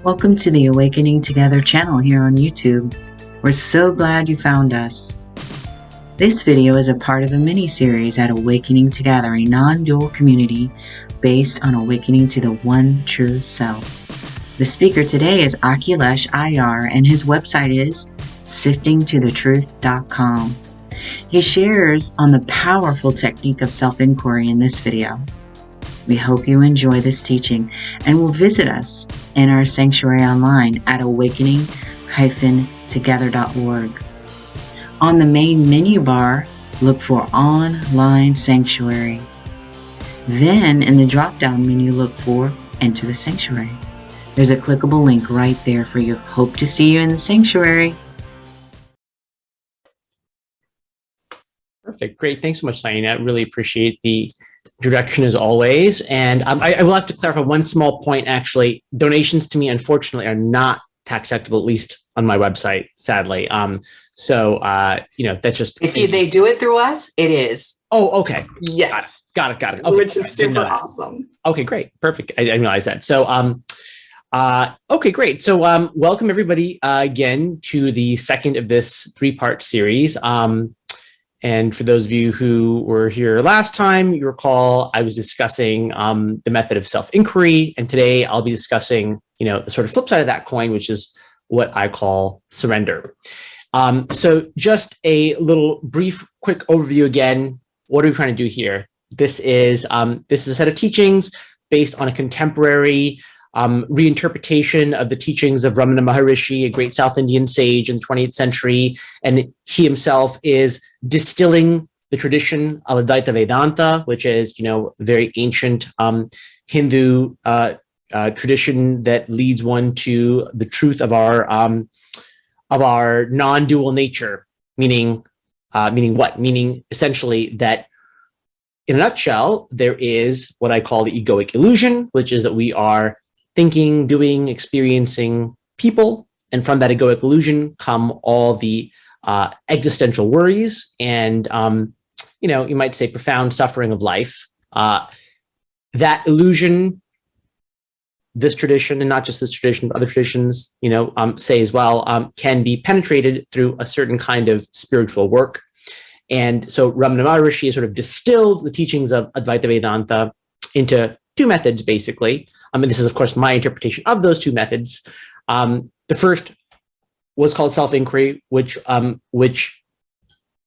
Welcome to the Awakening Together channel here on YouTube. We're so glad you found us. This video is a part of a mini-series at Awakening Together, a non-dual community based on awakening to the one true self. The speaker today is Akilesh Ayyar, and his website is siftingtothetruth.com. He shares on the powerful technique of self-inquiry in this video. We hope you enjoy this teaching and will visit us in our sanctuary online at awakening-together.org. On the main menu bar, look for Online Sanctuary. Then in the drop-down menu, look for Enter the Sanctuary. There's a clickable link right there for you. Hope to see you in the sanctuary. Perfect. Great. Thanks so much, Diana. I really appreciate the introduction as always. And I will have to clarify one small point, actually. Donations to me, unfortunately, are not tax deductible, at least on my website, sadly. That's just... If they do it through us, it is. Oh, okay. Yes. Got it. Okay. Which is super awesome. Okay, great. Perfect. I didn't realize that. So, okay, great. So, welcome everybody again to the second of this three-part series. And for those of you who were here last time, you recall I was discussing the method of self-inquiry, and today I'll be discussing, the sort of flip side of that coin, which is what I call surrender. So just a little brief, quick overview again. What are we trying to do here? This is a set of teachings based on a contemporary reinterpretation of the teachings of Ramana Maharishi, a great South Indian sage in the 20th century. And he himself is distilling the tradition of Advaita Vedanta, which is, very ancient Hindu tradition that leads one to the truth of our non-dual nature, meaning what? Meaning essentially that in a nutshell, there is what I call the egoic illusion, which is that we are thinking, doing, experiencing people. And from that egoic illusion come all the existential worries and, you might say profound suffering of life. That illusion, this tradition, and not just this tradition, but other traditions, say as well, can be penetrated through a certain kind of spiritual work. And so Ramana Maharishi has sort of distilled the teachings of Advaita Vedanta into two methods, basically. This is, of course, my interpretation of those two methods. The first was called self-inquiry, which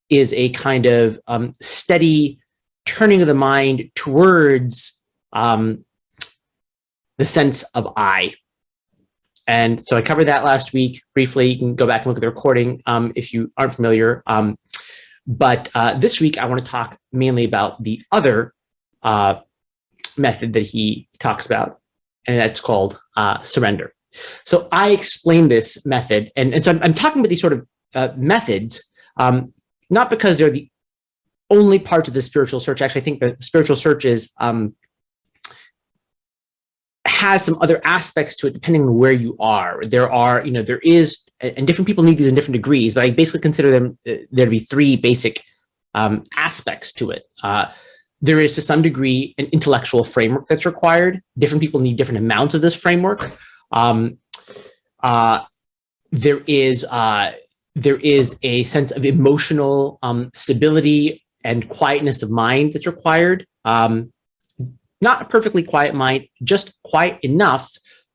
is a kind of steady turning of the mind towards the sense of I. And so I covered that last week briefly. You can go back and look at the recording if you aren't familiar. But this week, I want to talk mainly about the other method that he talks about, and that's called surrender. So I explain this method, and so I'm talking about these sort of methods, not because they're the only parts of the spiritual search. Actually, I think the spiritual search has some other aspects to it, depending on where you are. There is, and different people need these in different degrees, but I basically consider them there to be three basic aspects to it. There is, to some degree, an intellectual framework that's required. Different people need different amounts of this framework. There is a sense of emotional stability and quietness of mind that's required. Not a perfectly quiet mind, just quiet enough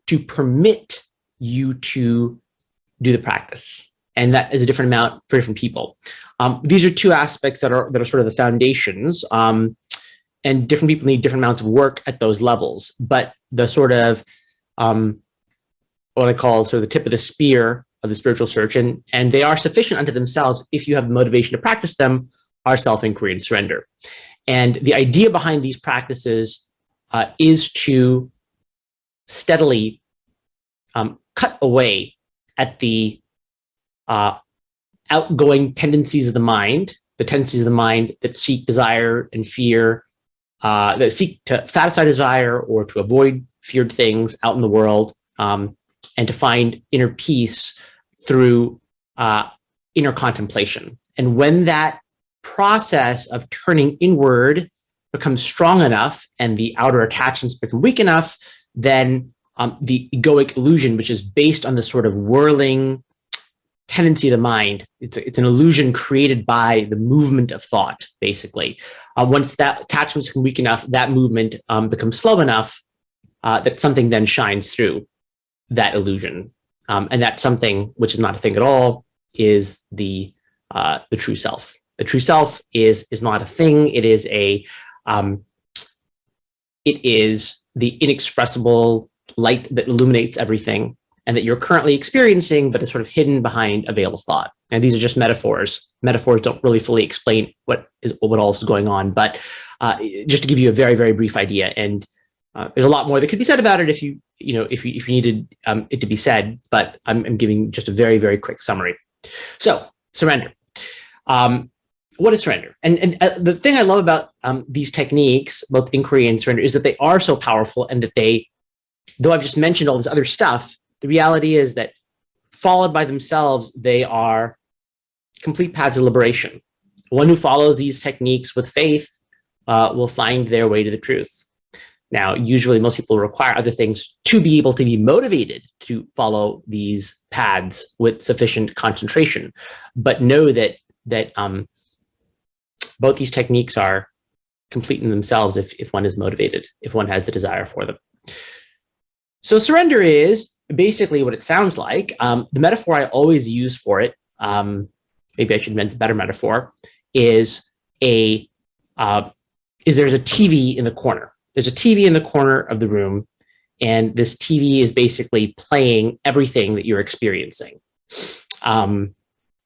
to permit you to do the practice. And that is a different amount for different people. These are two aspects that are sort of the foundations. And different people need different amounts of work at those levels. But the sort of what I call sort of the tip of the spear of the spiritual search, and they are sufficient unto themselves if you have the motivation to practice them, are self-inquiry and surrender. And the idea behind these practices is to steadily cut away at the outgoing tendencies of the mind, that seek desire and fear, that seek to satisfy desire or to avoid feared things out in the world, and to find inner peace through inner contemplation. And when that process of turning inward becomes strong enough and the outer attachments become weak enough, then the egoic illusion, which is based on this sort of whirling tendency of the mind. It's an illusion created by the movement of thought, basically. Once that attachment's weak enough, that movement becomes slow enough that something then shines through that illusion. And that something, which is not a thing at all, is the true self. The true self is not a thing. It is the inexpressible light that illuminates everything, and that you're currently experiencing, but is sort of hidden behind a veil of thought. And these are just metaphors. Metaphors don't really fully explain what all is going on, but just to give you a very, very brief idea. And there's a lot more that could be said about it if you needed it to be said, but I'm giving just a very, very quick summary. So surrender. What is surrender? And the thing I love about these techniques, both inquiry and surrender, is that they are so powerful, and that though I've just mentioned all this other stuff, the reality is that followed by themselves, they are complete paths of liberation. One who follows these techniques with faith will find their way to the truth. Now, usually most people require other things to be able to be motivated to follow these paths with sufficient concentration, but know that both these techniques are complete in themselves if one is motivated, if one has the desire for them. So surrender is basically what it sounds like. The metaphor I always use for it, maybe I should invent a better metaphor, is there's a TV in the corner. There's a TV in the corner of the room, and this TV is basically playing everything that you're experiencing.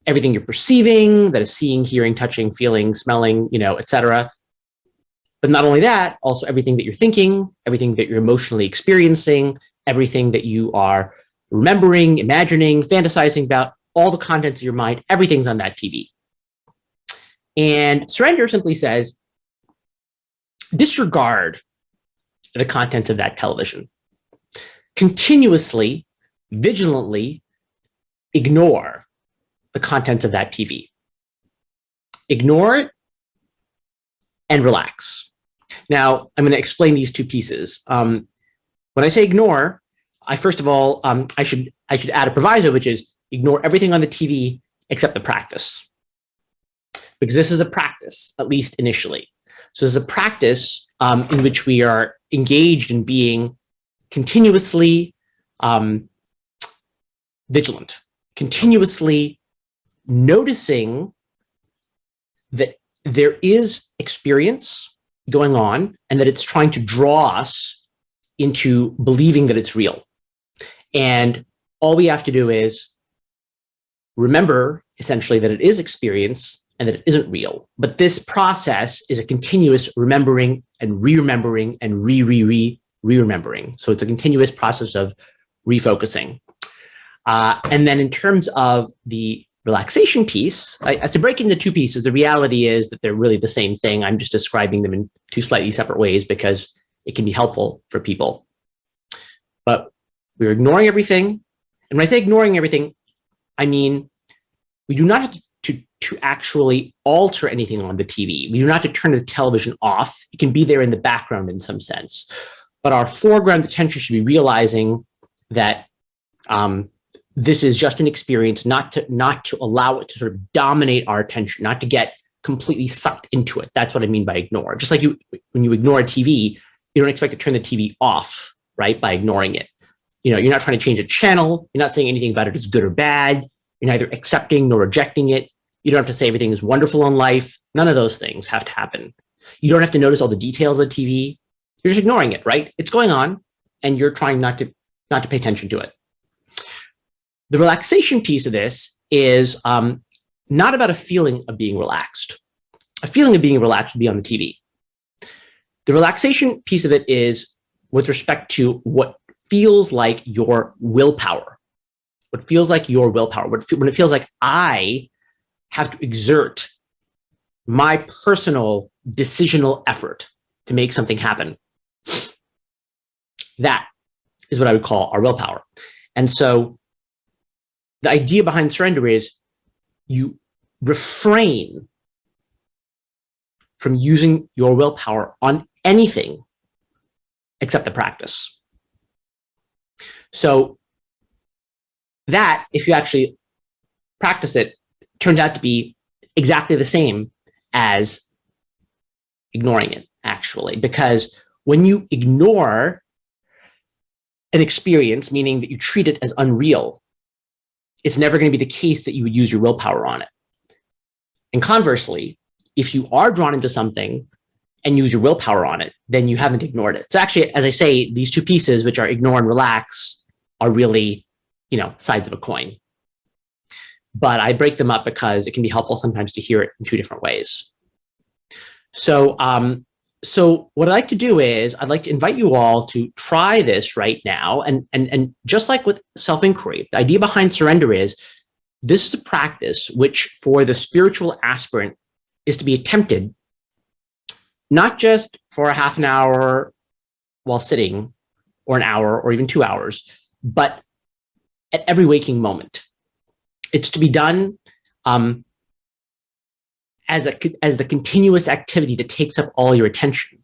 Everything you're perceiving, that is seeing, hearing, touching, feeling, smelling, etc. But not only that, also everything that you're thinking, everything that you're emotionally experiencing, everything that you are remembering, imagining, fantasizing about, all the contents of your mind, everything's on that TV. And surrender simply says, disregard the contents of that television. Continuously, vigilantly ignore the contents of that TV. Ignore it and relax. Now, I'm going to explain these two pieces. When I say ignore, first of all, I should add a proviso, which is ignore everything on the TV except the practice. Because this is a practice, at least initially. So this is a practice in which we are engaged in being continuously vigilant, continuously noticing that there is experience going on and that it's trying to draw us into believing that it's real. And all we have to do is remember, essentially, that it is experience and that it isn't real. But this process is a continuous remembering and re-remembering and re-remembering. So it's a continuous process of refocusing. And then in terms of the relaxation piece, to break into two pieces, the reality is that they're really the same thing. I'm just describing them in two slightly separate ways because it can be helpful for people. But we're ignoring everything. And when I say ignoring everything, I mean, we do not have to actually alter anything on the TV. We do not have to turn the television off. It can be there in the background in some sense. But our foreground attention should be realizing that this is just an experience, not to allow it to sort of dominate our attention, not to get completely sucked into it. That's what I mean by ignore. Just like when you ignore a TV, you don't expect to turn the TV off, right, by ignoring it. You're not trying to change a channel. You're not saying anything about it is good or bad. You're neither accepting nor rejecting it. You don't have to say everything is wonderful in life. None of those things have to happen. You don't have to notice all the details of the TV. You're just ignoring it, right? It's going on, and you're trying not to pay attention to it. The relaxation piece of this is not about a feeling of being relaxed. A feeling of being relaxed would be on the TV. The relaxation piece of it is with respect to what feels like your willpower. What feels like your willpower. When it feels like I have to exert my personal decisional effort to make something happen. That is what I would call our willpower. And so the idea behind surrender is you refrain from using your willpower on anything except the practice. So that, if you actually practice it, turns out to be exactly the same as ignoring it, actually, because when you ignore an experience, meaning that you treat it as unreal, it's never going to be the case that you would use your willpower on it. And conversely, if you are drawn into something and use your willpower on it, then you haven't ignored it. So actually, as I say, these two pieces, which are ignore and relax, are really, sides of a coin. But I break them up because it can be helpful sometimes to hear it in two different ways. So, so what I'd like to do is I'd like to invite you all to try this right now. And just like with self-inquiry, the idea behind surrender is this is a practice which for the spiritual aspirant is to be attempted not just for a half an hour while sitting or an hour or even 2 hours, but at every waking moment. It's to be done as the continuous activity that takes up all your attention.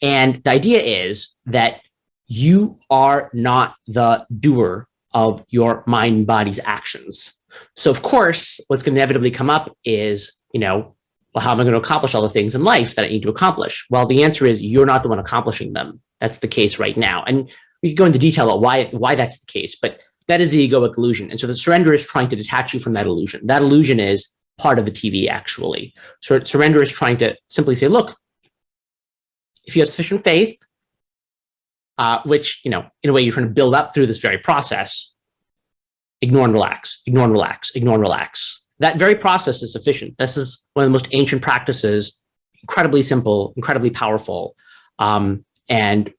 And the idea is that you are not the doer of your mind and body's actions. So of course, what's going to inevitably come up is, well, how am I going to accomplish all the things in life that I need to accomplish? Well, the answer is you're not the one accomplishing them. That's the case right now. And we can go into detail about why that's the case, but that is the egoic illusion. And so the surrender is trying to detach you from that illusion. That illusion is part of the TV, actually. So surrender is trying to simply say, look, if you have sufficient faith, which, in a way you're trying to build up through this very process, ignore and relax, ignore and relax, ignore and relax. That very process is sufficient. This is one of the most ancient practices, incredibly simple, incredibly powerful, and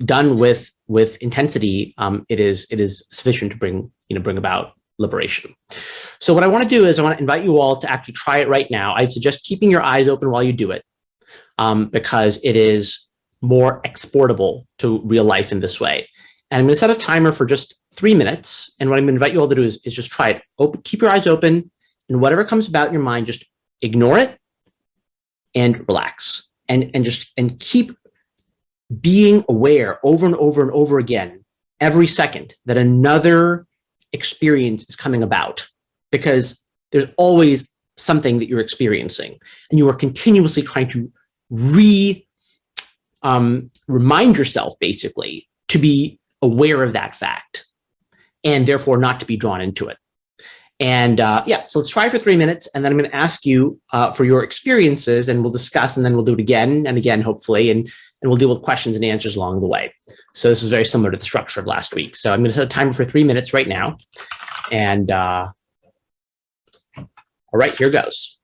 done with intensity. It is sufficient to bring about liberation. So what I want to do is I want to invite you all to actually try it right now. I suggest keeping your eyes open while you do it, because it is more exportable to real life in this way. And I'm going to set a timer for just 3 minutes. And what I'm going to invite you all to do is just try it. Keep your eyes open, and whatever comes about in your mind, just ignore it and relax. And keep being aware over and over and over again, every second, that another experience is coming about, because there's always something that you're experiencing, and you are continuously trying to remind yourself, basically, to be aware of that fact, and therefore not to be drawn into it. And so let's try for 3 minutes, and then I'm going to ask you for your experiences, and we'll discuss, and then we'll do it again and again, hopefully, and we'll deal with questions and answers along the way. So this is very similar to the structure of last week. So I'm going to set a timer for 3 minutes right now. And all right, here goes.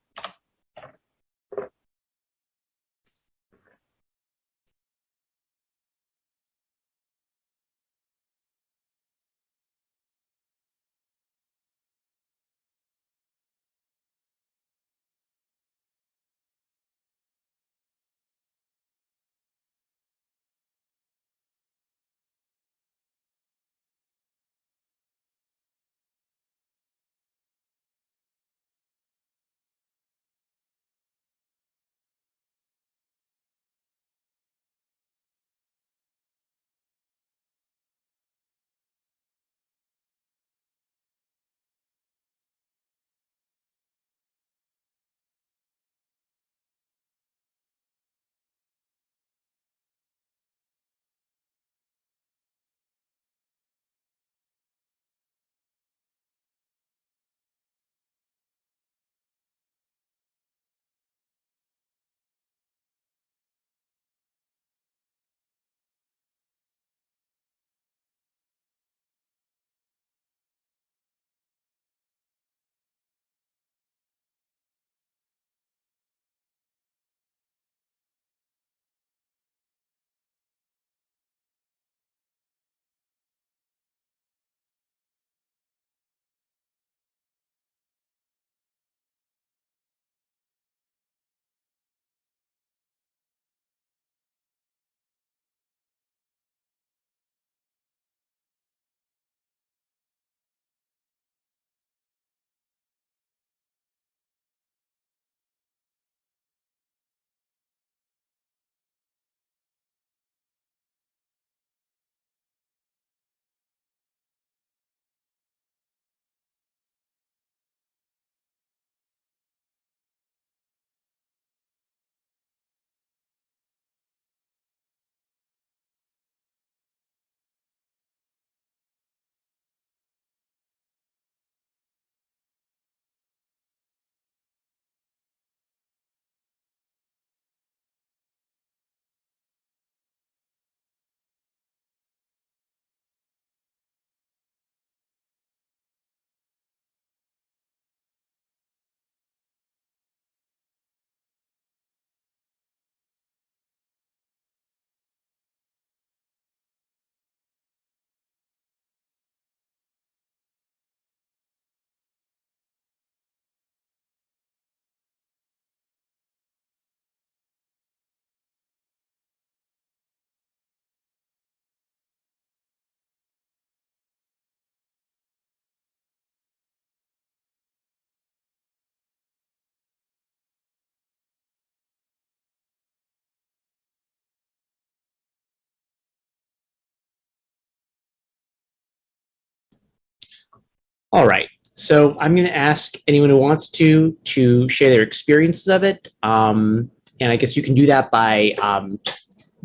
All right. So I'm going to ask anyone who wants to share their experiences of it. And I guess you can do that by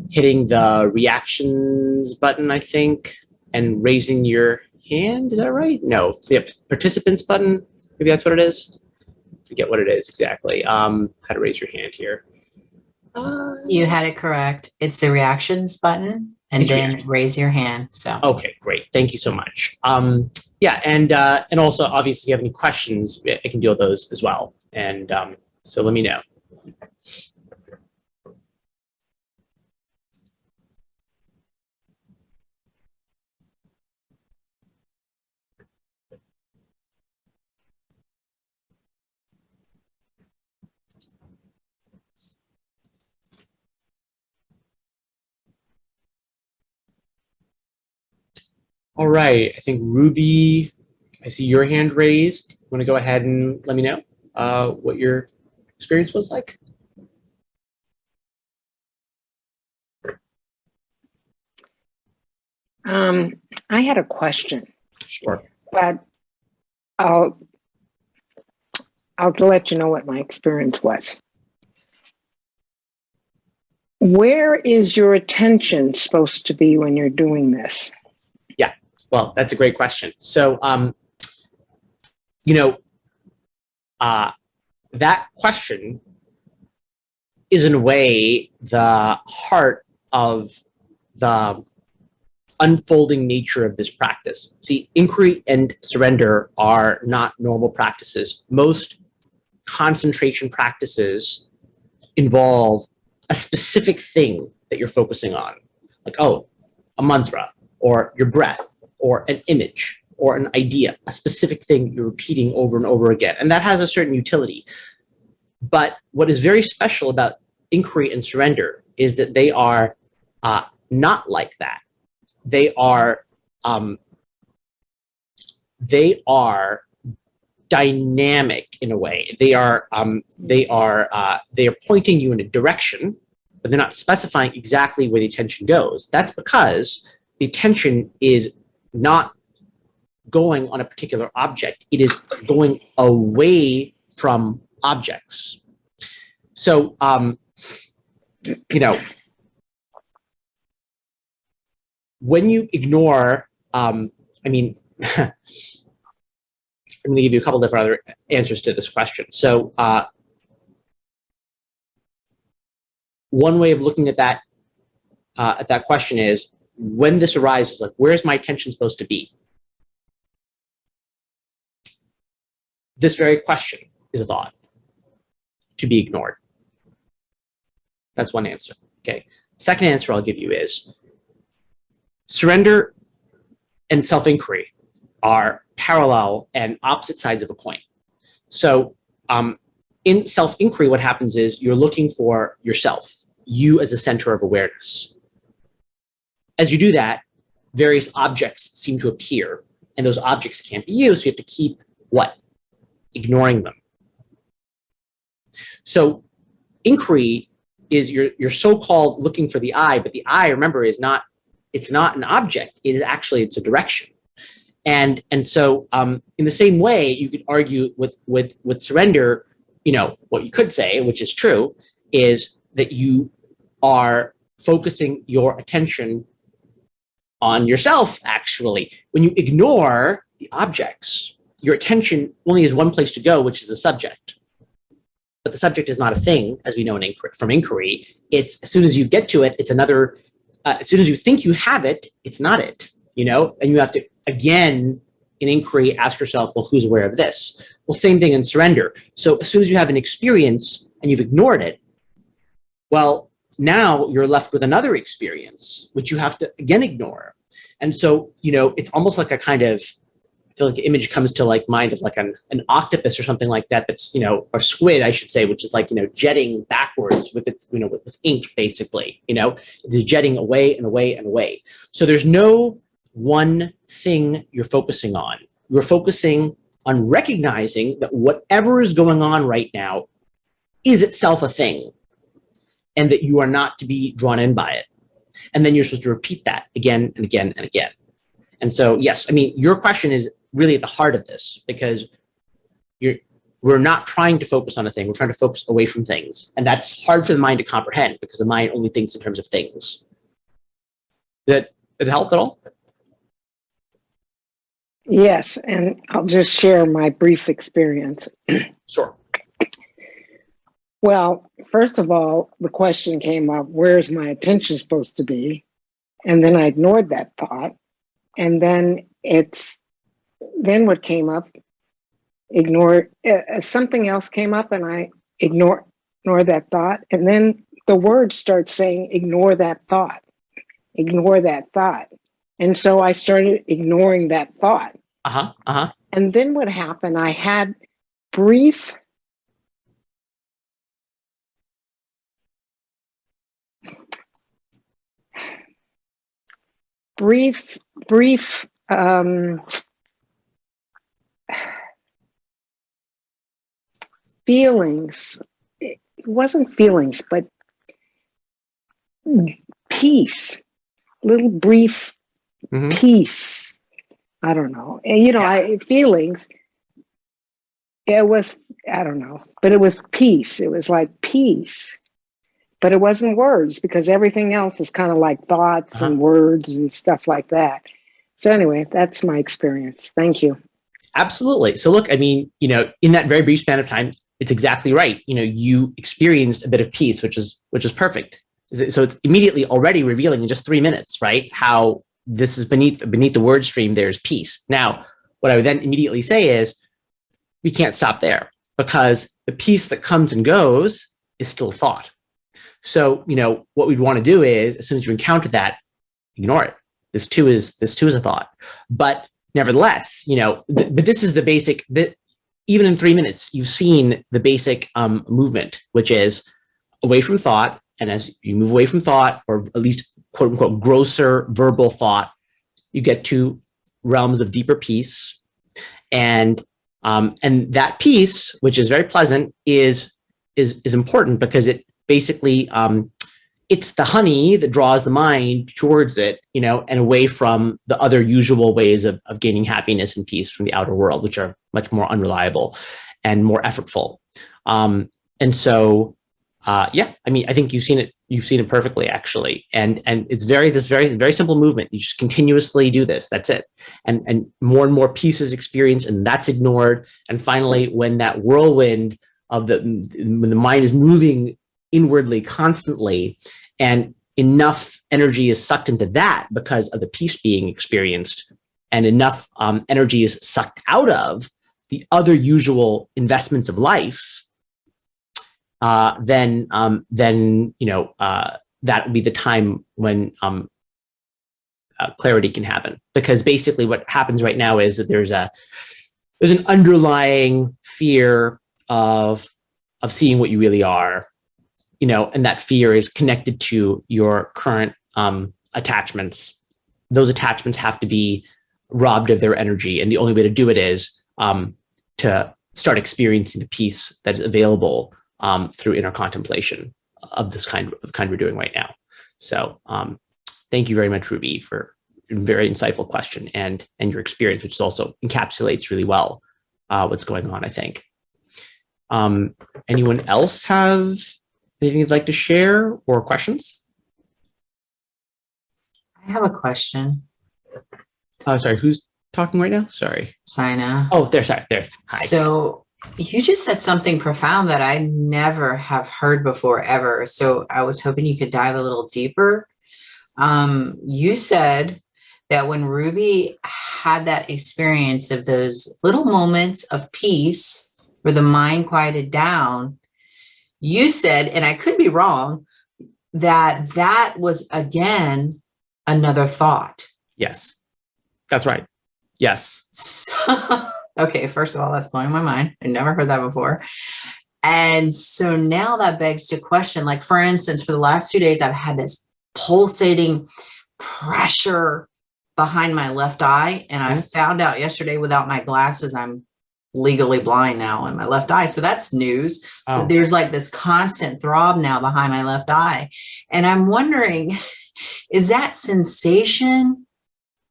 hitting the reactions button, I think, and raising your hand. Is that right? No, the participants button. Maybe that's what it is. Forget what it is exactly. How to raise your hand here. You had it correct. It's the reactions button and It's then reaction. raise your hand. So Okay, great. Thank you so much. Yeah, and also obviously if you have any questions, I can deal with those as well. And so let me know. All right, I think Ruby, I see your hand raised. Want to go ahead and let me know what your experience was like? I had a question, Sure. but I'll let you know what my experience was. Where is your attention supposed to be when you're doing this? Yeah, well, that's a great question. So, that question is in a way the heart of the unfolding nature of this practice. See, inquiry and surrender are not normal practices. Most concentration practices involve a specific thing that you're focusing on, like, oh, a mantra, or your breath, or an image, or an idea, a specific thing you're repeating over and over again. And that has a certain utility. But what is very special about inquiry and surrender is that they are not like that. They are dynamic in a way. They are pointing you in a direction, but they're not specifying exactly where the attention goes. That's because the attention is not going on a particular object. It is going away from objects. So, when you ignore, I'm going to give you a couple different other answers to this question. So one way of looking at that question is, when this arises, like, where's my attention supposed to be? This very question is a thought to be ignored. That's one answer. Okay. Second answer I'll give you is, surrender and self-inquiry are parallel and opposite sides of a coin. So in self-inquiry, what happens is you're looking for yourself, you as a center of awareness. As you do that, various objects seem to appear, and those objects can't be used, so you have to keep what? Ignoring them. So inquiry is your so-called looking for the I, but the I, remember, it's not an object. It's a direction. And so in the same way, you could argue with surrender, what you could say, which is true, is that you are focusing your attention on yourself, actually. When you ignore the objects, your attention only has one place to go, which is the subject. But the subject is not a thing, as we know from inquiry. It's, as soon as you get to it, it's another. As soon as you think you have it, it's not it, and you have to, again, in inquiry, ask yourself, well, who's aware of this? Well, same thing in surrender. So as soon as you have an experience and you've ignored it, well, now you're left with another experience, which you have to, again, ignore. And so, it's almost like a kind of, I feel like an image comes to mind of like an octopus or something like that. That's, or squid, I should say, which is like, jetting backwards with its, with ink, basically, the jetting away and away and away. So there's no one thing you're focusing on. You're focusing on recognizing that whatever is going on right now is itself a thing, and that you are not to be drawn in by it. And then you're supposed to repeat that again and again and again. And so, yes, your question is really at the heart of this, because we're not trying to focus on a thing. We're trying to focus away from things. And that's hard for the mind to comprehend because the mind only thinks in terms of things. Did it help at all? Yes, and I'll just share my brief experience. Sure. Well, first of all, the question came up, where's my attention supposed to be? And then I ignored that thought. And then what came up, something else came up and I ignored that thought. And then the words start saying, ignore that thought, ignore that thought. And so I started ignoring that thought. And then what happened, I had brief feelings. It wasn't feelings, but peace, little brief peace. I don't know. And, feelings, it was, I don't know, but it was peace. It was like peace, but it wasn't words because everything else is kind of like thoughts and words and stuff like that. So anyway, that's my experience. Thank you. Absolutely. So look, I mean, in that very brief span of time, it's exactly right. You experienced a bit of peace, which is perfect. So it's immediately already revealing in just 3 minutes, right? How this is beneath the word stream, there's peace. Now, what I would then immediately say is we can't stop there because the peace that comes and goes is still thought. So, what we'd want to do is as soon as you encounter that, ignore it. This too is a thought. But nevertheless, but this is the basic, that even in 3 minutes, you've seen the basic movement, which is away from thought. And as you move away from thought, or at least quote unquote grosser verbal thought, you get to realms of deeper peace. And that peace, which is very pleasant, is important because it basically it's the honey that draws the mind towards it, and away from the other usual ways of gaining happiness and peace from the outer world, which are much more unreliable and more effortful. And so, I mean, I think you've seen it perfectly, actually. And it's this very simple movement. You just continuously do this. That's it. And more peace is experienced, and that's ignored. And finally, when that whirlwind when the mind is moving inwardly constantly, and enough energy is sucked into that because of the peace being experienced, and enough energy is sucked out of the other usual investments of life, then that will be the time when clarity can happen. Because basically what happens right now is that there's an underlying fear of seeing what you really are, and that fear is connected to your current attachments. Those attachments have to be robbed of their energy, and the only way to do it is to start experiencing the peace that is available through inner contemplation of this kind we're doing right now. So thank you very much, Ruby, for a very insightful question and your experience, which also encapsulates really well what's going on, I think. Anyone else have anything you'd like to share or questions? I have a question. Sorry, who's talking right now? Sorry. Sina. Oh, there. Hi. So you just said something profound that I never have heard before, ever. So I was hoping you could dive a little deeper. You said that when Ruby had that experience of those little moments of peace where the mind quieted down, you said, and I could be wrong, that was again another thought. Yes, that's right. Yes. So, okay, first of all, that's blowing my mind. I never heard that before. And so now that begs to question, like, for instance, for the last 2 days, I've had this pulsating pressure behind my left eye. And I found out yesterday, without my glasses, I'm legally blind now in my left eye. So that's news. Oh. There's like this constant throb now behind my left eye. And I'm wondering, is that sensation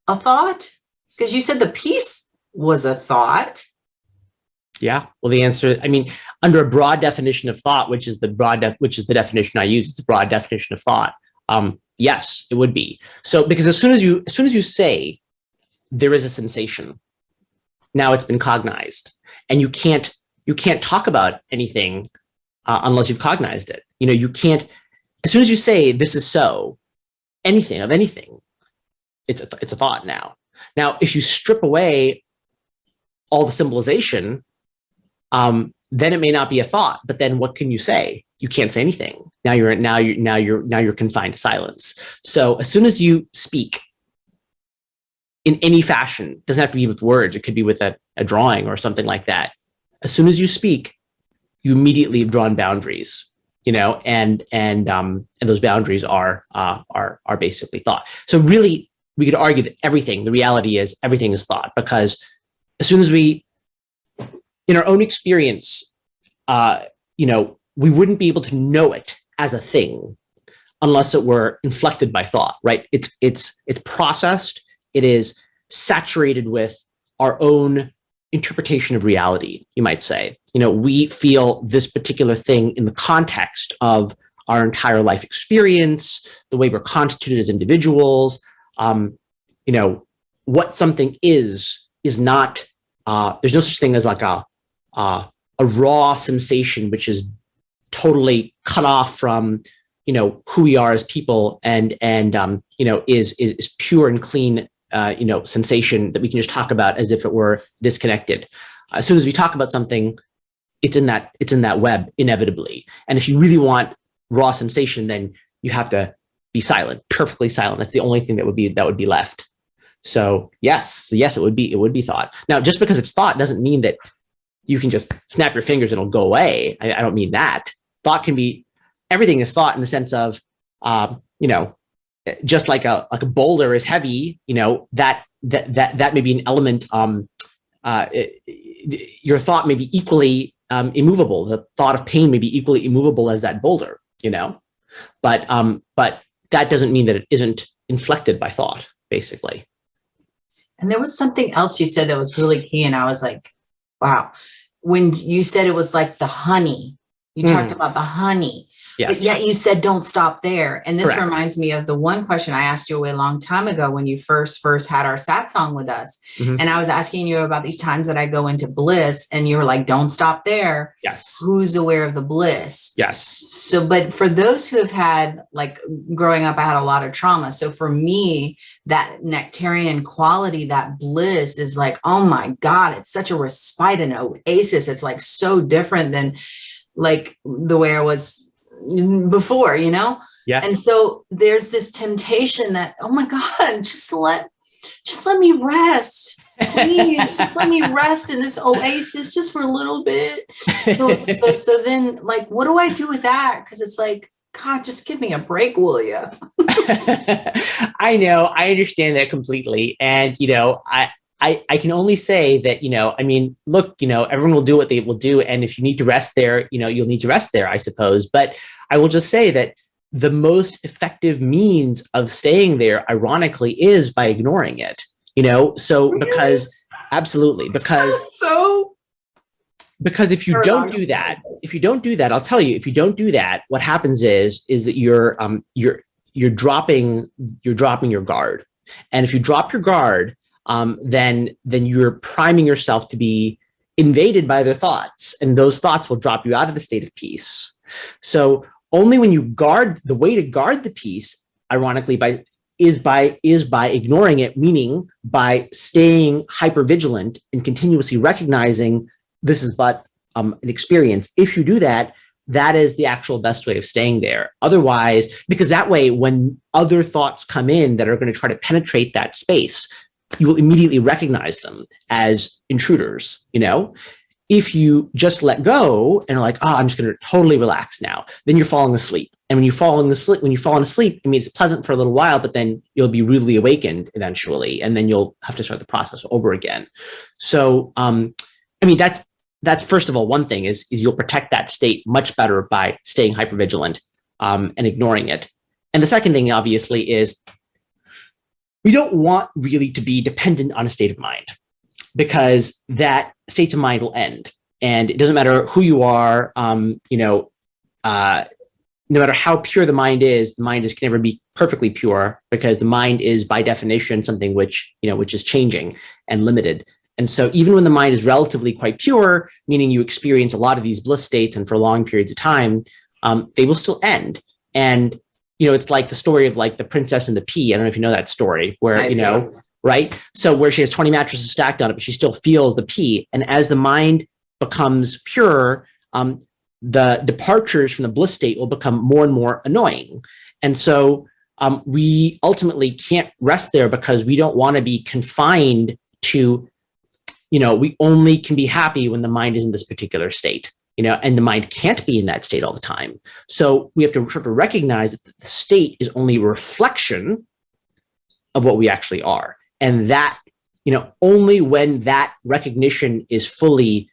a thought? Because you said the peace was a thought? Yeah. Well, the answer, I mean, under a broad definition of thought, which is the definition I use, it's a broad definition of thought. Yes, it would be. So, because as soon as you say there is a sensation, now it's been cognized, and you can't talk about anything unless you've cognized it. You know, you can't. As soon as you say this is so, anything of anything, it's a thought now. Now, if you strip away all the symbolization, then it may not be a thought. But then, what can you say? You can't say anything. Now you're confined to silence. So as soon as you speak in any fashion, doesn't have to be with words. It could be with a drawing or something like that. As soon as you speak, you immediately have drawn boundaries. You know, and those boundaries are basically thought. So really, we could argue that everything, the reality is everything is thought, because as soon as we, in our own experience, you know, we wouldn't be able to know it as a thing unless it were inflected by thought, right? It's processed. It is saturated with our own interpretation of reality, you might say. You know, we feel this particular thing in the context of our entire life experience, the way we're constituted as individuals. You know, what something is not, there's no such thing as like a raw sensation, which is totally cut off from, you know, who we are as people, and you know, is pure and clean, you know, sensation that we can just talk about as if it were disconnected. As soon as we talk about something, it's in that web inevitably. And if you really want raw sensation, then you have to be silent, perfectly silent. That's the only thing that would be left. So yes, it would be thought. Now, just because it's thought doesn't mean that you can just snap your fingers and it'll go away. I don't mean that. Thought can be, everything is thought in the sense of, you know, just like a boulder is heavy, you know, that may be an element. Your thought may be equally immovable. The thought of pain may be equally immovable as that boulder, you know, but that doesn't mean that it isn't inflected by thought, basically. And there was something else you said that was really key, and I was like, wow. When you said it was like the honey, you talked about the honey. Yes. But yet you said don't stop there. And this Correct. reminds me of the one question I asked you a long time ago when you first had our sat song with us. Mm-hmm. And I was asking you about these times that I go into bliss, and you were like, don't stop there. Yes. Who's aware of the bliss? Yes. So, but for those who have had, like growing up, I had a lot of trauma. So for me, that nectarian quality, that bliss is like, oh my God, it's such a respite, an oasis. It's like so different than like the way I was before, you know? Yes. And so there's this temptation that, oh my God, just let me rest. Please, just let me rest in this oasis just for a little bit. So then, like, what do I do with that? Because it's like, God, just give me a break, will you? I know, I understand that completely. And, you know, I can only say that, you know, I mean, look, you know, everyone will do what they will do. And if you need to rest there, you know, you'll need to rest there, I suppose. But I will just say that the most effective means of staying there, ironically, is by ignoring it, you know? So really? Because if you don't do that, I'll tell you, if you don't do that, what happens is that you're dropping your guard. And if you drop your guard, then you're priming yourself to be invaded by their thoughts, and those thoughts will drop you out of the state of peace. So only when you guard, the way to guard the peace, ironically, is by ignoring it, meaning by staying hypervigilant and continuously recognizing this is but an experience. If you do that, that is the actual best way of staying there. Otherwise, because that way, when other thoughts come in that are going to try to penetrate that space, you will immediately recognize them as intruders, you know? If you just let go and are like, oh, I'm just going to totally relax now, then you're falling asleep. And when you're falling asleep, I mean, it's pleasant for a little while, but then you'll be rudely awakened eventually, and then you'll have to start the process over again. So, I mean, that's first of all, one thing is you'll protect that state much better by staying hypervigilant and ignoring it. And the second thing, obviously, is we don't want really to be dependent on a state of mind. because that state of mind will end. And it doesn't matter who you are, no matter how pure the mind is can never be perfectly pure, because the mind is by definition something which is changing and limited. And so even when the mind is relatively quite pure, meaning you experience a lot of these bliss states and for long periods of time, they will still end. And, it's like the story of like the princess and the pea. I don't know if you know that story where, right? So where she has 20 mattresses stacked on it, but she still feels the pea. And as the mind becomes pure, the departures from the bliss state will become more and more annoying. And so we ultimately can't rest there, because we don't want to be confined to, we only can be happy when the mind is in this particular state, and the mind can't be in that state all the time. So we have to sort of recognize that the state is only a reflection of what we actually are. And that, only when that recognition is fully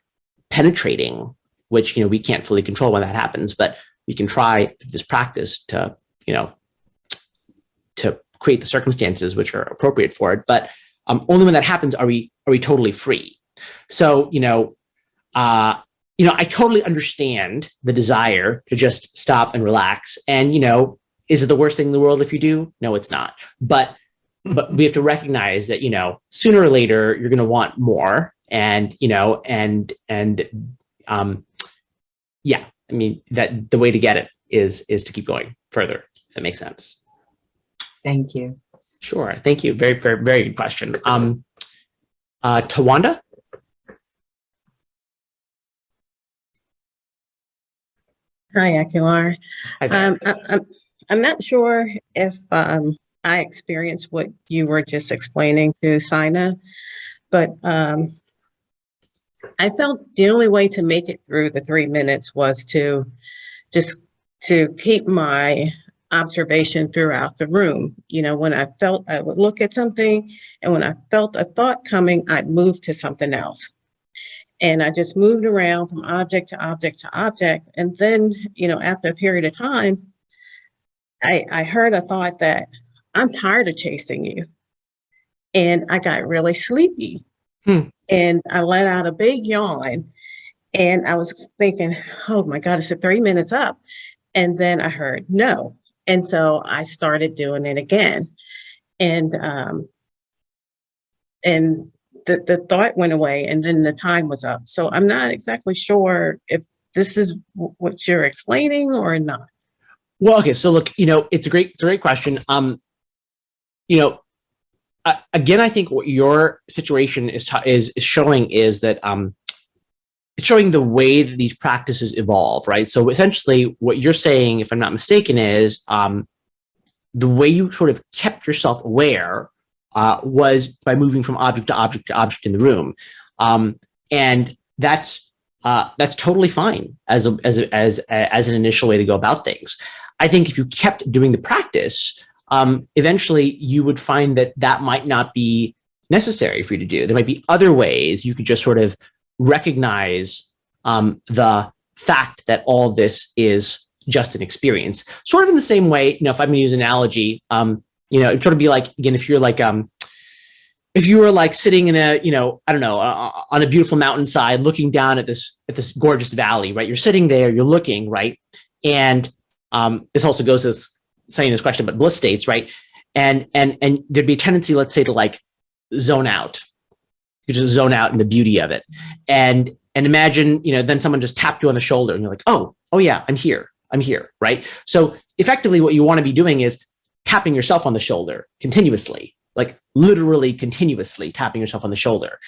penetrating, which, we can't fully control when that happens, but we can try this practice to, to create the circumstances which are appropriate for it. But only when that happens are we totally free. So, I totally understand the desire to just stop and relax. And, is it the worst thing in the world if you do? No, it's not. But we have to recognize that, sooner or later you're going to want more. And, yeah, I mean, that the way to get it is to keep going further, if that makes sense. Thank you. Sure. Thank you. Very, very, very good question. Tawanda? Hi, Akilar. Hi there. I'm not sure if I experienced what you were just explaining to Sina, but I felt the only way to make it through the 3 minutes was to keep my observation throughout the room. When I felt, I would look at something, and when I felt a thought coming, I'd move to something else. And I just moved around from object to object to object. And then, after a period of time, I heard a thought that I'm tired of chasing you. And I got really sleepy. And I let out a big yawn. And I was thinking, oh my God, it's 3 minutes up. And then I heard no. And so I started doing it again. And the thought went away, and then the time was up. So I'm not exactly sure if this is what you're explaining or not. Well, okay. So look, it's a great question. Again, I think what your situation is showing is that it's showing the way that these practices evolve, right? So essentially what you're saying, if I'm not mistaken, is the way you sort of kept yourself aware was by moving from object to object to object in the room. And that's totally fine as an initial way to go about things. I think if you kept doing the practice, eventually you would find that might not be necessary for you to do. There might be other ways you could just sort of recognize the fact that all this is just an experience. Sort of in the same way, if I'm going to use an analogy, it'd sort of be like, again, if you're like, if you were like sitting in a, I don't know, on a beautiful mountainside, looking down at this gorgeous valley, right? You're sitting there, you're looking, right? And this also goes to saying this question about bliss states, right? And there'd be a tendency, let's say, to like zone out. You just zone out in the beauty of it. And imagine, then someone just tapped you on the shoulder and you're like, oh yeah, I'm here, right? So effectively what you want to be doing is tapping yourself on the shoulder continuously, like literally continuously tapping yourself on the shoulder,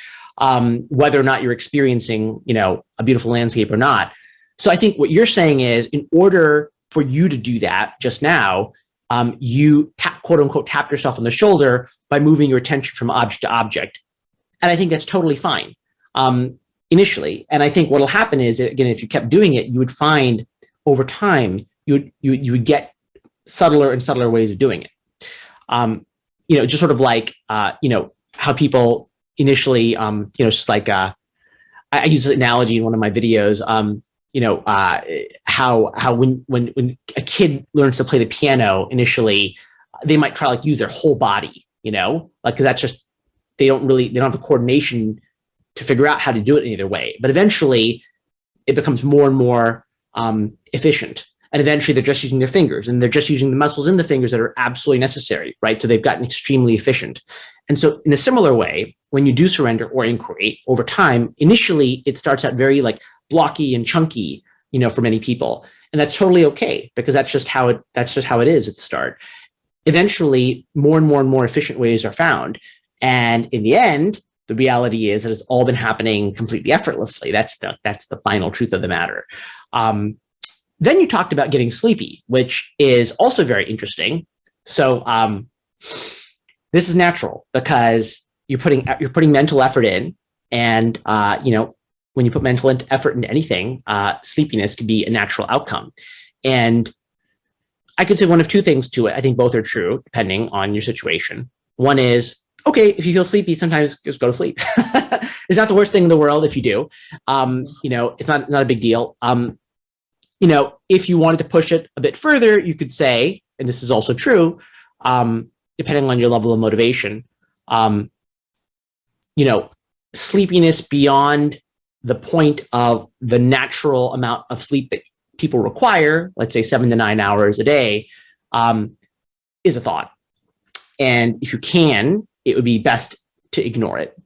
whether or not you're experiencing, a beautiful landscape or not. So I think what you're saying is, in order for you to do that just now, you quote unquote tap yourself on the shoulder by moving your attention from object to object. And I think that's totally fine initially. And I think what'll happen is, again, if you kept doing it, you would find over time, you would get subtler and subtler ways of doing it. Just sort of like, how people initially, just like, I use this analogy in one of my videos, how when a kid learns to play the piano initially, they might try like use their whole body, like, cause that's just, they don't have the coordination to figure out how to do it in either way. But eventually, it becomes more and more efficient. And eventually, they're just using their fingers, and they're just using the muscles in the fingers that are absolutely necessary, right? So they've gotten extremely efficient. And so in a similar way, when you do surrender or inquiry over time, initially, it starts out very like blocky and chunky, for many people. And that's totally okay, because that's just how it is at the start. Eventually, more and more and more efficient ways are found. And in the end, the reality is that it's all been happening completely effortlessly. That's the final truth of the matter. Then you talked about getting sleepy, which is also very interesting. So this is natural because you're putting mental effort in, and when you put mental effort into anything, sleepiness could be a natural outcome. And I could say one of two things to it. I think both are true, depending on your situation. One is, okay, if you feel sleepy, sometimes just go to sleep. It's not the worst thing in the world if you do. It's not a big deal. If you wanted to push it a bit further, you could say, and this is also true, depending on your level of motivation, sleepiness beyond the point of the natural amount of sleep that people require, let's say 7 to 9 hours a day, is a thought. And if you can, it would be best to ignore it.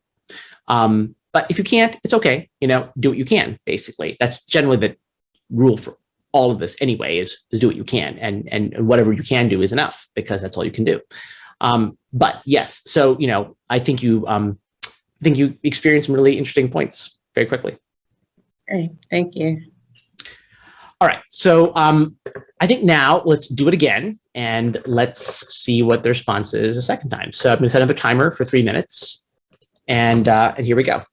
But if you can't, it's okay. Do what you can, basically. That's generally the rule for all of this anyway, is do what you can. And whatever you can do is enough, because that's all you can do. But yes, so, I think you experienced some really interesting points very quickly. Great, thank you. All right, so I think now let's do it again, and let's see what the response is a second time. So I'm going to set another timer for 3 minutes, and here we go.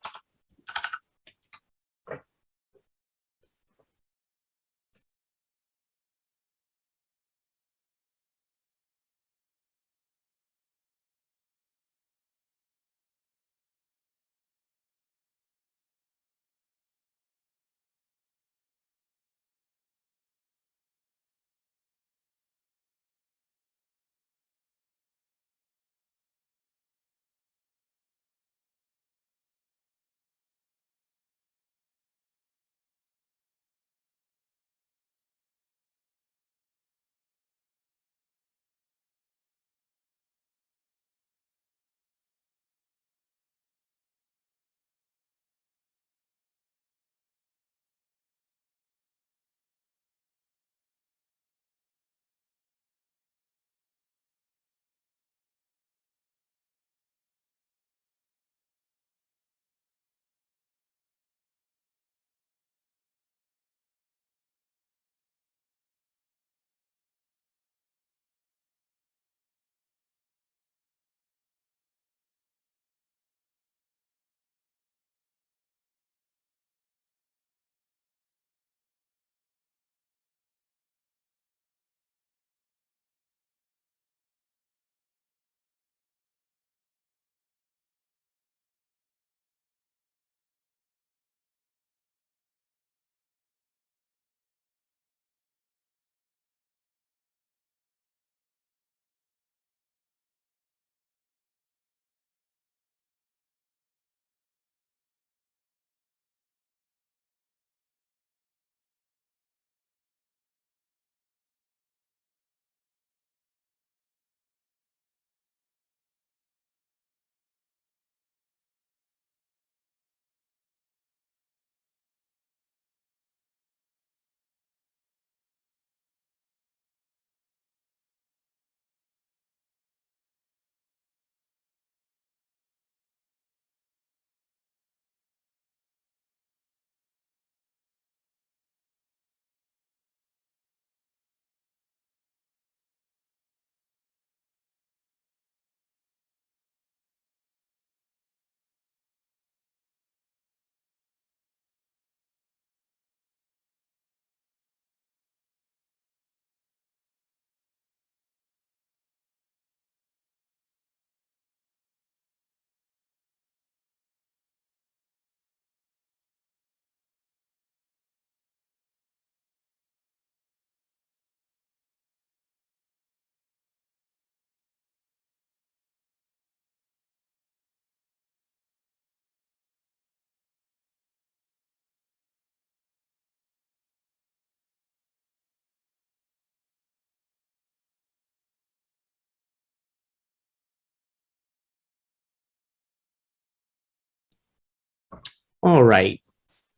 All right.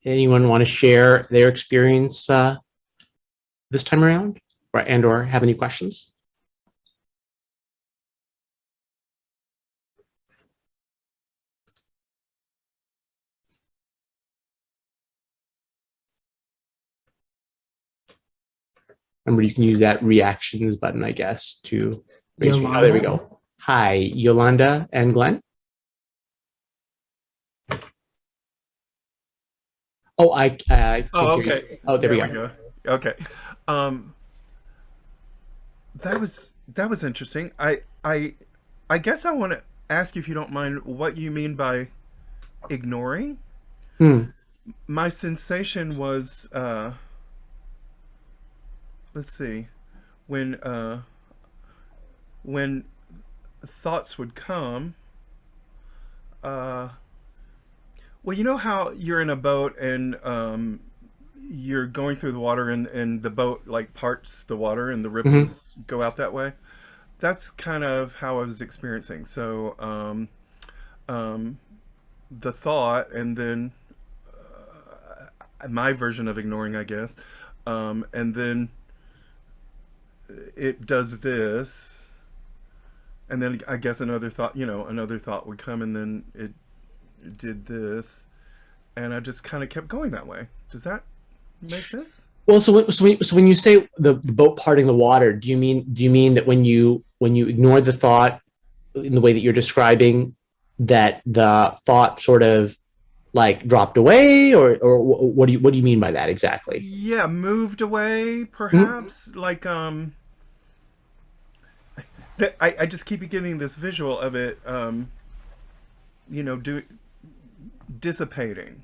Anyone want to share their experience this time around, or have any questions? Remember, you can use that reactions button, I guess, to raise your, oh, there we go. Hi, Yolanda and Glenn. Oh, I oh, okay. Oh, there we go. Okay. That was interesting. I guess I want to ask you, if you don't mind, what you mean by ignoring. My sensation was let's see, when thoughts would come, well, you know how you're in a boat and you're going through the water and the boat like parts the water and the ripples go out that way? That's kind of how I was experiencing. So the thought, and then my version of ignoring, I guess, and then it does this, and then I guess another thought, another thought would come, and then it did this, and I just kind of kept going that way. Does that make sense? Well, so when you say the boat parting the water, do you mean that when you ignore the thought in the way that you're describing, that the thought sort of like dropped away, or what do you mean by that exactly? Yeah, moved away, perhaps. Like I just keep getting this visual of it, dissipating.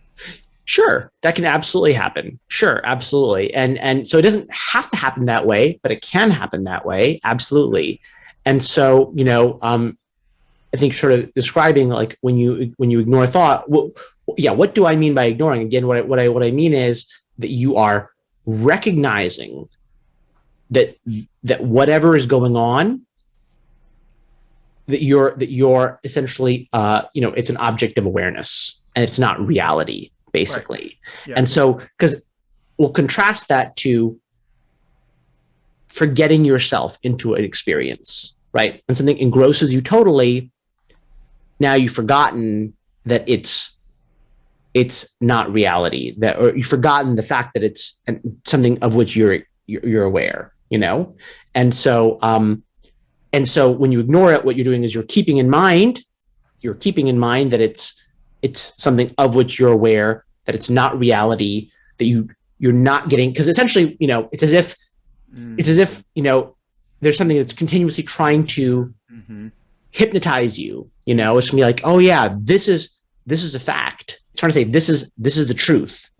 Sure, that can absolutely happen. Sure, absolutely. And so it doesn't have to happen that way, but it can happen that way. Absolutely. And so, I think sort of describing like when you ignore thought, what do I mean by ignoring? Again, what I mean is that you are recognizing that whatever is going on, that you're essentially it's an object of awareness and it's not reality, basically. Right. Yeah. And so, because we'll contrast that to forgetting yourself into an experience, right? When something engrosses you totally, now you've forgotten that it's not reality, or you've forgotten the fact that it's something of which you're aware, and so when you ignore it, what you're doing is you're keeping in mind that it's something of which you're aware, that it's not reality, that you're not getting, because essentially, it's as if there's something that's continuously trying to hypnotize you. It's gonna be like, oh yeah, this is a fact. It's trying to say this is the truth.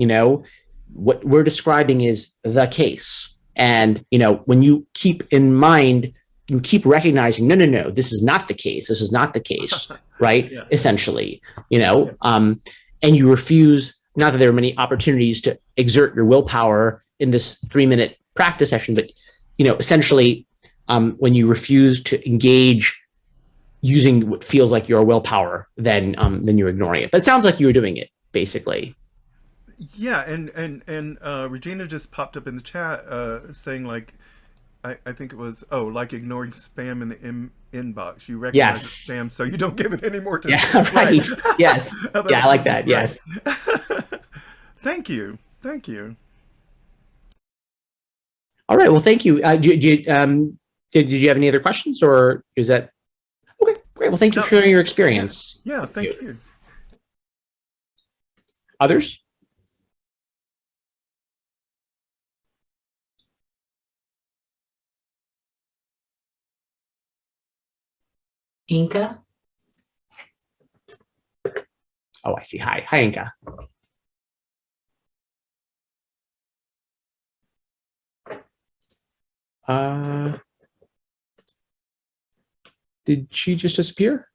What we're describing is the case. And when you keep in mind, you keep recognizing, no, this is not the case. This is not the case, right? Yeah. Essentially, and you refuse. Not that there are many opportunities to exert your willpower in this 3-minute practice session, but essentially, when you refuse to engage using what feels like your willpower, then you're ignoring it. But it sounds like you were doing it, basically. Yeah, and Regina just popped up in the chat saying, like, I think it was, like ignoring spam in the inbox. You recognize it's spam, so you don't give it any more attention. Yeah, right. Yes. Yeah, I like that. Right. Yes. Thank you. All right. Well, thank you. Did you have any other questions, or is that okay? Great. Well, thank you for sharing your experience. Yeah. Thank you. Others? Inka? Oh, I see. Hi, Inka. Did she just disappear?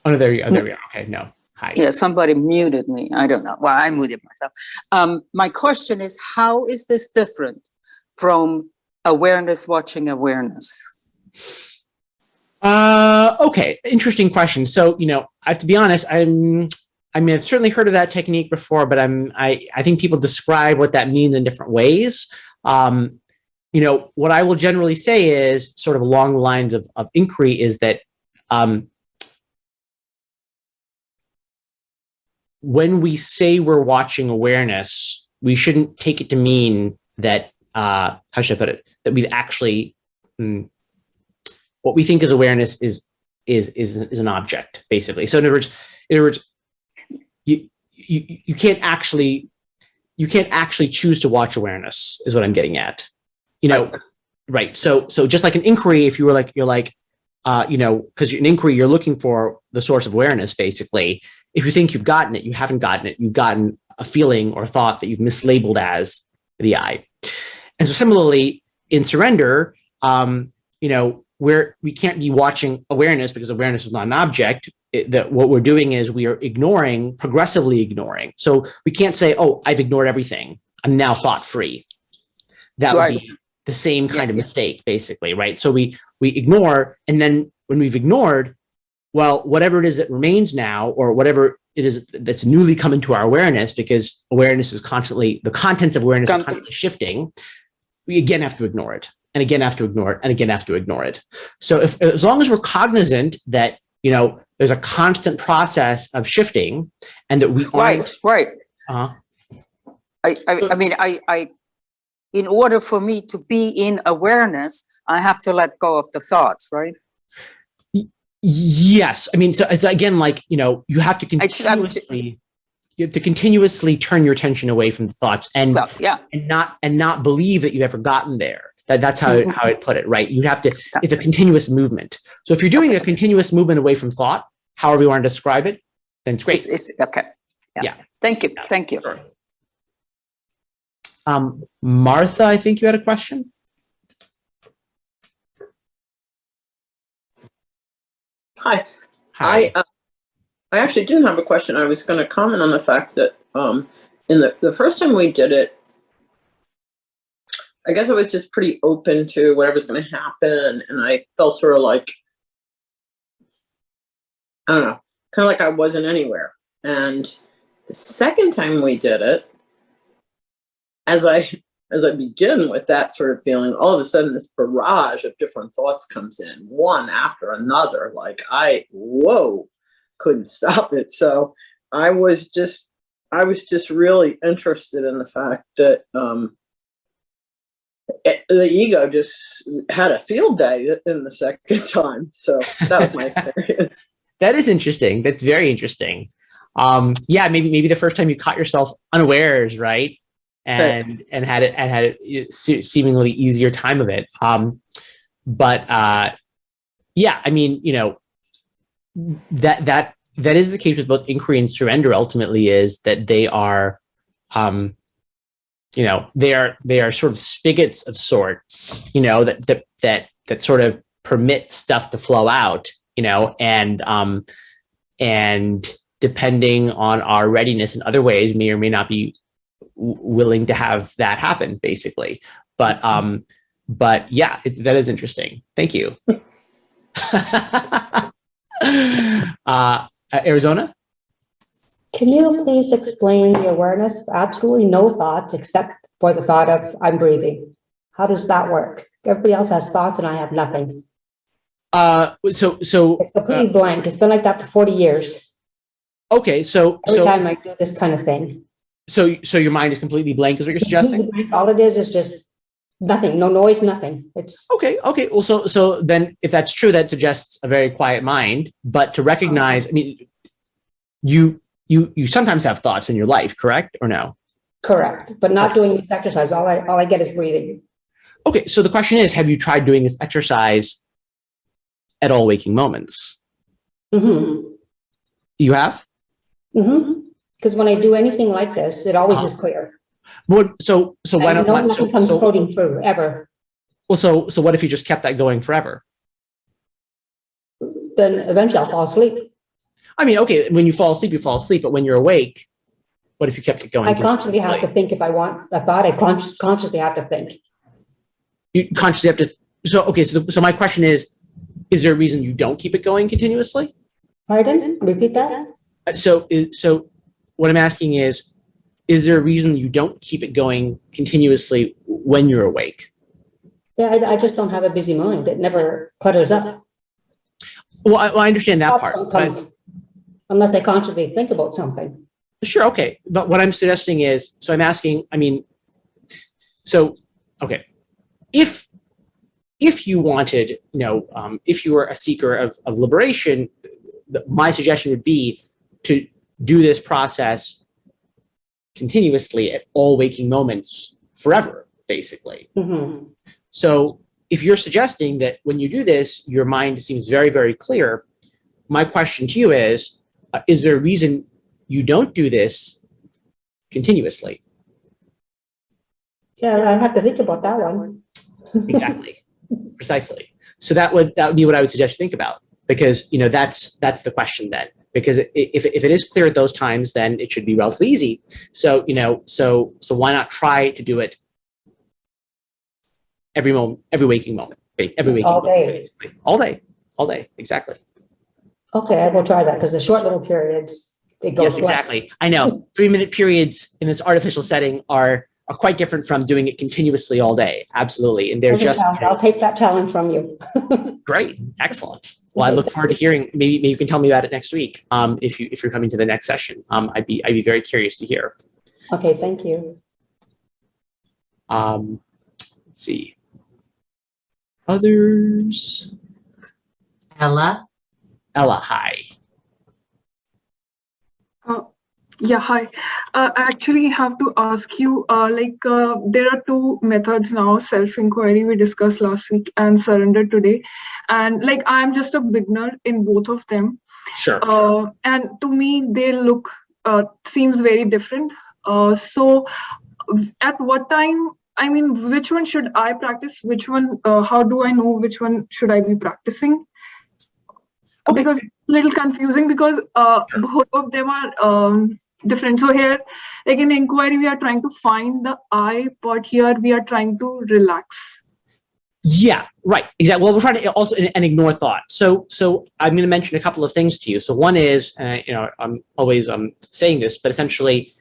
Oh, no, there we are. Okay, no. Hi. Yeah, somebody muted me. I don't know. Well, I muted myself. My question is, how is this different from awareness watching awareness? Okay, interesting question. So, I have to be honest, I mean, I've certainly heard of that technique before, but I think people describe what that means in different ways. You know, what I will generally say is sort of along the lines of inquiry is that when we say we're watching awareness, we shouldn't take it to mean that, how should I put it, that we've actually, what we think is awareness is an object, basically. So in other words, you can't actually choose to watch awareness, is what I'm getting at. You know, right. So just like an inquiry, if you were like, you're like, you know, because in inquiry, you're looking for the source of awareness, basically. If you think you've gotten it, you haven't gotten it. You've gotten a feeling or thought that you've mislabeled as the I. And so similarly, in surrender, you know, we can't be watching awareness because awareness is not an object. That what we're doing is we are ignoring, progressively ignoring. So we can't say, oh, I've ignored everything. I'm now thought free. That would be the same kind of mistake, basically, right? So we ignore, and then when we've ignored, well, whatever it is that remains now, or whatever it is that's newly come into our awareness, because awareness is constantly, the contents of awareness are constantly shifting, we again have to ignore it, and again have to ignore it, and again have to ignore it. So as long as we're cognizant that, you know, there's a constant process of shifting, and that we aren't... Right. I mean, in order for me to be in awareness, I have to let go of the thoughts, right? Yes. I mean, so it's again, like, you know, you have to continuously turn your attention away from the thoughts and not believe that you've ever gotten there. That's how I put it, right? You have to, it's a continuous movement. So if you're doing a continuous movement away from thought, however you want to describe it, then it's great. Okay. Yeah. Thank you. Thank you. Sure. Martha, I think you had a question. Hi. I actually didn't have a question. I was going to comment on the fact that in the first time we did it, I guess I was just pretty open to whatever's going to happen, and I felt sort of like, I don't know, kind of like I wasn't anywhere. And the second time we did it, as I begin with that sort of feeling, all of a sudden this barrage of different thoughts comes in, one after another, like couldn't stop it. So I was just really interested in the fact that the ego just had a field day in the second time. So that was my experience. That is interesting. That's very interesting. Yeah, maybe the first time you caught yourself unawares, right? And had it seemingly easier time of it. Yeah, I mean, you know, that is the case with both inquiry and surrender. Ultimately, is that they are, you know, they are sort of spigots of sorts, you know, that sort of permit stuff to flow out, you know, and depending on our readiness in other ways, may or may not be willing to have that happen, basically. But yeah, that is interesting. Thank you. Arizona? Can you please explain the awareness of absolutely no thoughts except for the thought of I'm breathing? How does that work? Everybody else has thoughts and I have nothing. So it's completely blank. It's been like that for 40 years. Okay, so every time I do this kind of thing. So your mind is completely blank, is what you're suggesting? All it is just nothing, no noise, nothing. It's okay. Well, so then if that's true, that suggests a very quiet mind. But to recognize, I mean, you sometimes have thoughts in your life, correct or no? Correct, but not doing this exercise. All I get is breathing. Okay, so the question is, have you tried doing this exercise at all waking moments? Mm-hmm. You have? Mm-hmm. Because when I do anything like this, it always is clear. Well, so why don't nothing comes floating through ever? Well, so what if you just kept that going forever? Then eventually I'll fall asleep. I mean, okay, when you fall asleep, you fall asleep, but when you're awake, what if you kept it going? I consciously have to think. If I want a thought, I consciously have to think. You consciously have to. So okay, so my question is there a reason you don't keep it going continuously? Pardon? Repeat that. So what I'm asking is there a reason you don't keep it going continuously when you're awake? Yeah, I just don't have a busy mind. It never clutters up. Well, I understand that Thoughts part, don't come but unless I consciously think about something. sure, okay. But what I'm suggesting is, so I'm asking, I mean, so, okay, if you wanted, you know, if you were a seeker of liberation, my suggestion would be to do this process continuously at all waking moments forever, basically. Mm-hmm. So if you're suggesting that when you do this, your mind seems very, very clear, my question to you is there a reason you don't do this continuously? Yeah, I have to think about that one. Exactly. Precisely. So that would be what I would suggest you think about, because, you know, that's the question then. Because if it is clear at those times, then it should be relatively easy. So, you know, so why not try to do it every moment, every waking moment, every waking All moment, day. basically. All day, exactly. Okay, I will try that because the short little periods, it goes Yes, exactly. I know 3-minute periods in this artificial setting are quite different from doing it continuously all day. Absolutely. And they're just I'll take that challenge from you. great. Excellent. Well, I look forward to hearing, maybe you can tell me about it next week. If you're coming to the next session, I'd be very curious to hear. Okay, thank you. Let's see. Others. Ella? Ella, hi. Yeah, hi. I actually have to ask you, there are two methods now, self-inquiry we discussed last week and surrender today. And like, I'm just a beginner in both of them. Sure. And to me, they look, seems very different. So at what time, I mean, which one should I practice? Which one, how do I know which one should I be practicing? Okay. Because it's a little confusing because both of them are different. So here, like in inquiry, we are trying to find the I, but here we are trying to relax. Yeah, right. Exactly. Well, we're trying to also and ignore thought. So I'm going to mention a couple of things to you. So one is, you know, I'm always saying this, but essentially,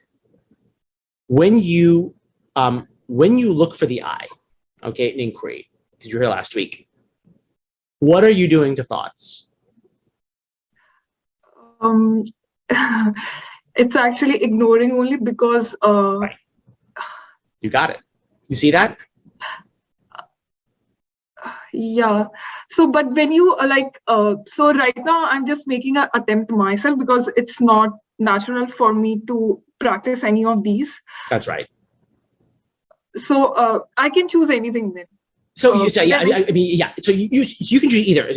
when you look for the I, okay, in inquiry, because you were here last week, what are you doing to thoughts? It's actually ignoring only because Right. You got it. You see that? yeah. So but when you so right now I'm just making an attempt myself because it's not natural for me to practice any of these. That's right. So I can choose anything then. So you say, yeah, I mean, yeah. So you can choose either.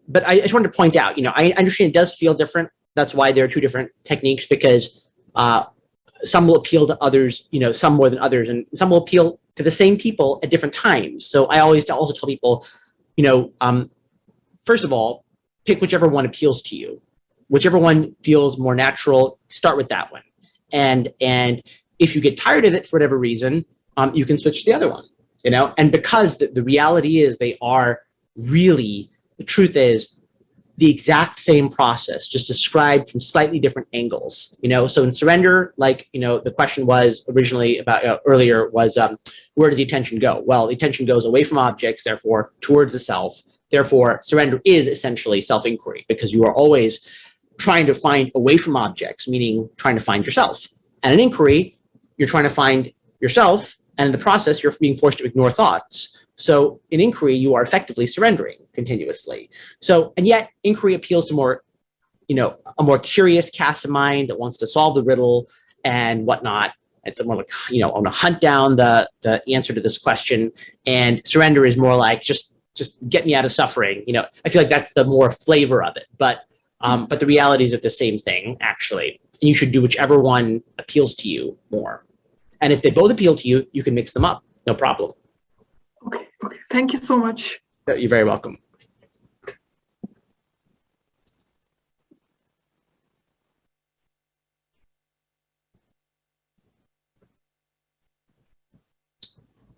But I just wanted to point out, you know, I understand it does feel different. That's why there are two different techniques, because some will appeal to others, you know, some more than others, and some will appeal to the same people at different times. So I always also tell people, you know, first of all, pick whichever one appeals to you. Whichever one feels more natural, start with that one. And if you get tired of it for whatever reason, you can switch to the other one. You know, and because the reality is they are really, the truth is, the exact same process, just described from slightly different angles. You know, so in surrender, like, you know, the question was originally about earlier was, where does the attention go? Well, the attention goes away from objects, therefore towards the self. Therefore, surrender is essentially self-inquiry, because you are always trying to find away from objects, meaning trying to find yourself. And in inquiry, you're trying to find yourself, and in the process, you're being forced to ignore thoughts. So in inquiry, you are effectively surrendering continuously. So, and yet inquiry appeals to more, you know, a more curious cast of mind that wants to solve the riddle and whatnot. It's more like, you know, I want to hunt down the answer to this question. And surrender is more like, just get me out of suffering. You know, I feel like that's the more flavor of it. But the realities are the same thing, actually. And you should do whichever one appeals to you more. And if they both appeal to you, you can mix them up. No problem. Okay. Thank you so much. You're very welcome.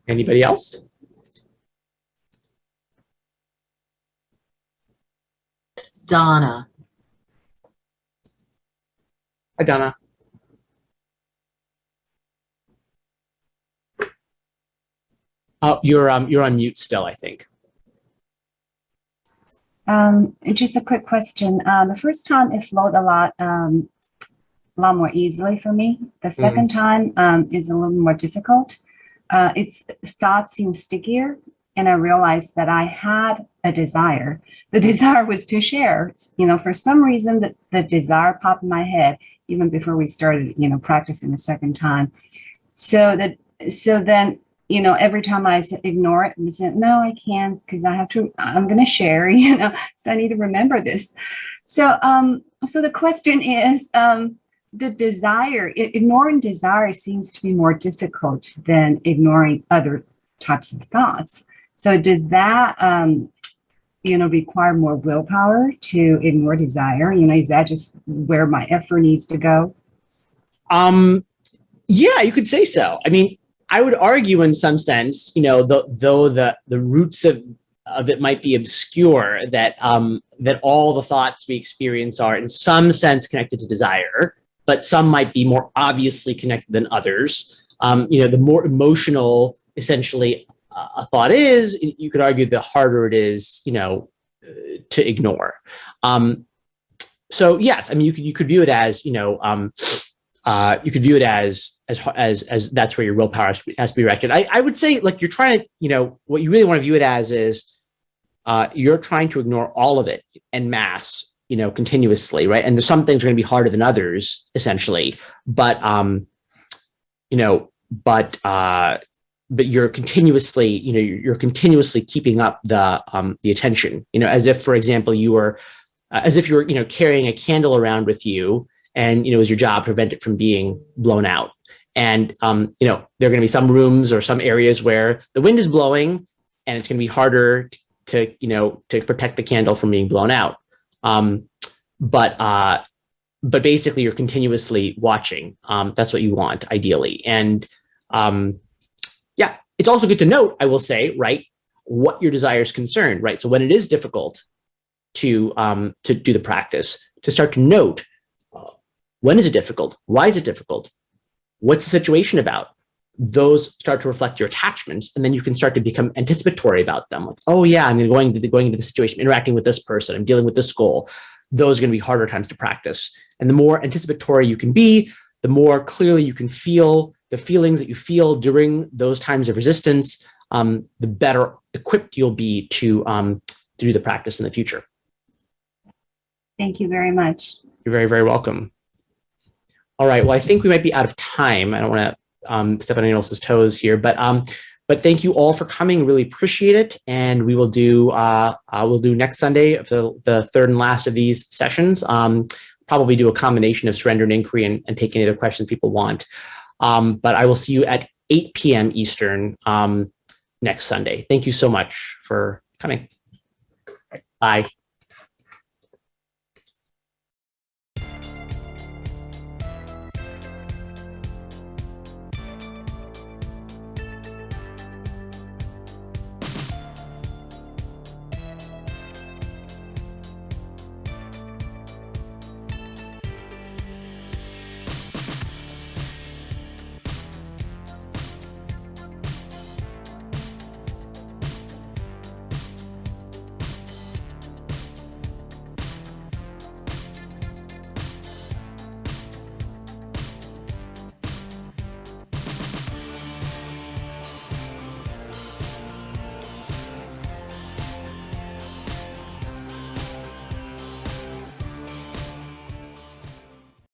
Anybody else? Donna. Hi, Donna. Oh, you're on mute still, I think. Just a quick question. The first time it flowed a lot more easily for me. The second time is a little more difficult. Its thoughts seem stickier, and I realized that I had a desire. The desire was to share. You know, for some reason, the desire popped in my head even before we started, you know, practicing the second time. So then, you know, every time I ignore it and say, no, I can't, because I'm going to share, you know, so I need to remember this. So the question is, the desire, ignoring desire seems to be more difficult than ignoring other types of thoughts. So does that, you know, require more willpower to ignore desire? You know, is that just where my effort needs to go? Yeah, you could say so. I mean, I would argue in some sense, you know, though the roots of it might be obscure, that that all the thoughts we experience are in some sense connected to desire, but some might be more obviously connected than others. You know, the more emotional essentially a thought is, you could argue the harder it is, you know, to ignore. So yes, I mean, you could view it as, you know, you could view it as that's where your willpower has to be directed. I would say, like, you're trying to, you know, what you really want to view it as is you're trying to ignore all of it en masse, you know, continuously, right? And there's some things are going to be harder than others, essentially, but you know, but you're continuously, you know, you're continuously keeping up the attention, you know, as if, for example, you were, you know, carrying a candle around with you, and, you know, it was your job to prevent it from being blown out. And, you know, there are going to be some rooms or some areas where the wind is blowing and it's going to be harder to, you know, to protect the candle from being blown out. But basically you're continuously watching. That's what you want, ideally. And yeah, it's also good to note, I will say, right, what your desire is concerned, right? So when it is difficult to do the practice, to start to note, when is it difficult? Why is it difficult? What's the situation about? Those start to reflect your attachments, and then you can start to become anticipatory about them. Like, oh yeah, I'm going into the situation, interacting with this person, I'm dealing with this goal. Those are going to be harder times to practice. And the more anticipatory you can be, the more clearly you can feel the feelings that you feel during those times of resistance, the better equipped you'll be to do the practice in the future. Thank you very much. You're very, very welcome. All right. Well, I think we might be out of time. I don't want to step on anyone else's toes here, but thank you all for coming. Really appreciate it. And we will do we'll do next Sunday the third and last of these sessions. Probably do a combination of surrender and inquiry, and take any other questions people want. But I will see you at 8 p.m. Eastern next Sunday. Thank you so much for coming. Bye.